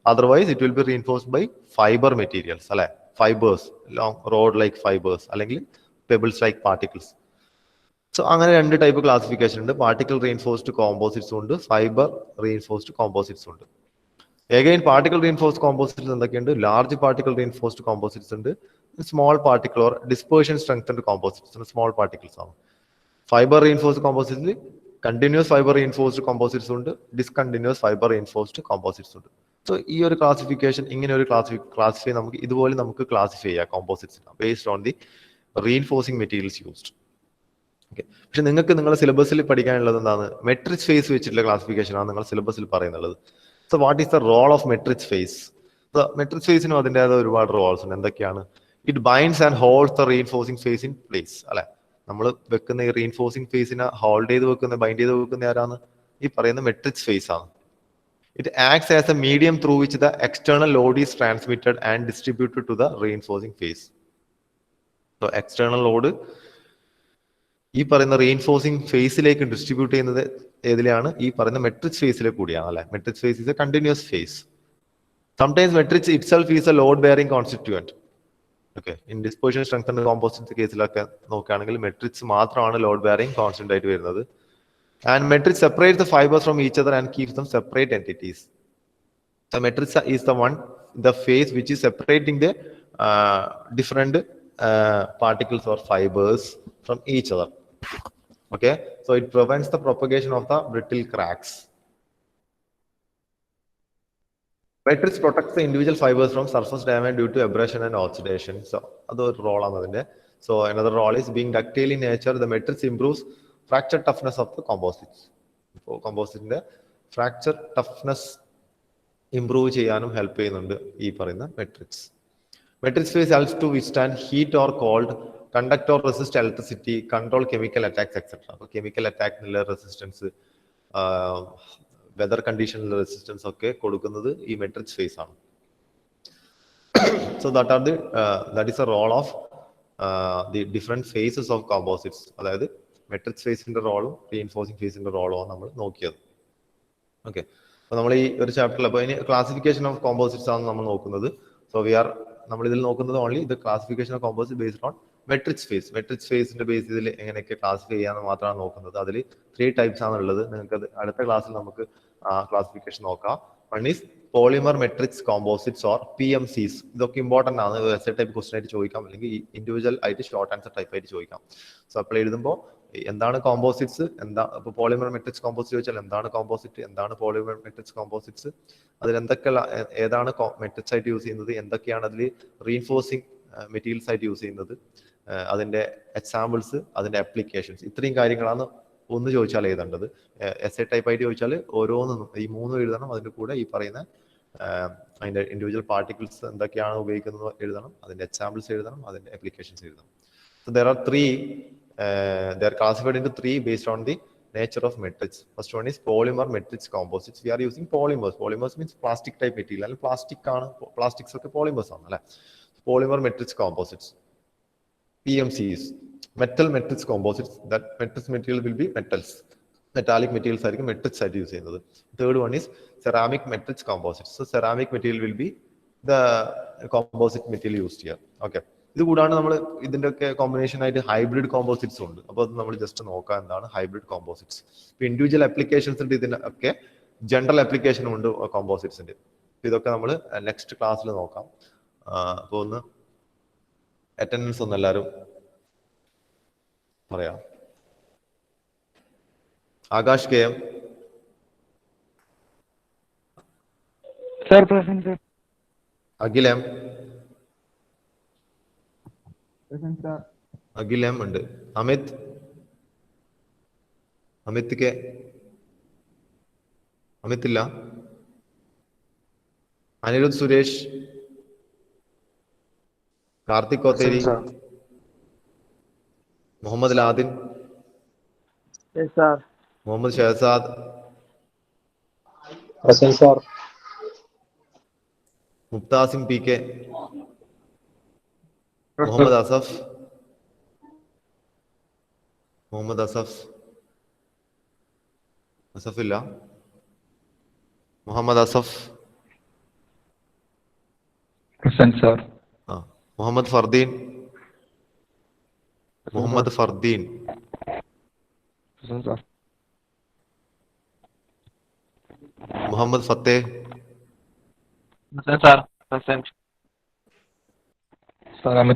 Otherwise, it will be reinforced by fiber materials, fibers, long rod like fibers, pebbles like particles. So, there are two types of classification: particle reinforced composites and fiber reinforced composites. Again, particle reinforced composites and large particle reinforced composites and small particle or dispersion strengthened composites and small particles. Fiber reinforced composites, continuous fiber reinforced composites and discontinuous fiber reinforced composites. So, this classification, classify composites based on the reinforcing materials used. Okay. But you have syllabus matrix phase classification syllabus. So what is the role of matrix phase? The matrix phase is roles. It binds and holds the reinforcing phase in place. We reinforcing phase in a hold bind the matrix phase. It acts as a medium through which the external load is transmitted and distributed to the reinforcing phase. So external load reinforcing phase distribute the matrix phase. Matrix phase is a continuous phase. Sometimes matrix itself is a load bearing constituent. Okay. In dispersion strength and composite case, matrix load bearing constant. And matrix separates the fibers from each other and keeps them separate entities. So matrix is the phase which is separating the different particles or fibers from each other. Okay, so it prevents the propagation of the brittle cracks. Matrix protects the individual fibers from surface damage due to abrasion and oxidation. So that's role. So another role is being ductile in nature. The matrix improves fracture toughness of the composites. So composite in the fracture toughness improve cheyanum help the matrix. Matrix phase helps to withstand heat or cold, conduct or resist electricity, control chemical attacks, etc. So chemical attack resistance, weather condition resistance, okay, kodukkunnathu matrix phase. So that is the role of the different phases of composites. That is matrix phase in the role, reinforcing phase in the role. Okay. So we have chapter classification of composites. So we are only the classification of composites based on matrix phase. Matrix phase in the base is classify 3 types. Classification. One is polymer matrix composites or PMCs. This is important. Type question individual short answer type. So apply composites, polymer matrix composites, composite, polymer matrix composites. Matrix use reinforcing materials use examples, applications. One essay type individual particles examples applications. So there are 3. They are classified into 3 based on the nature of matrix. First one is polymer matrix composites. We are using polymers. Polymers means plastic type material. Plastics are polymers. Polymer matrix composites. PMCs, metal matrix composites. That matrix material will be metals. Metallic materials are matrix use. Third one is ceramic matrix composites. So ceramic material will be the composite material used here. Okay. This is combination of hybrid composites. Just hybrid composites. Individual applications general application of composites. This is next class. Attendance on the Akash KM. Sir, present, sir. Agilam. Present, sir. Akhil M ഉണ്ട്. അമിത് അമിത് കെ അമിത്തില്ല. Anirudh Suresh, Karthik Kotheri, Muhammad Ladin, Yes, sir. Muhammad Shahzad, Present, sir. Muktasim P K, Muhammad Asaf, Muhammad അസഫില്ല. Muhammad Asaf, Present, sir. ആ Muhammad Fardeen, Muhammad Fardeen, Present, sir. Muhammad Fateh, Present, sir. Present. Sir, Amit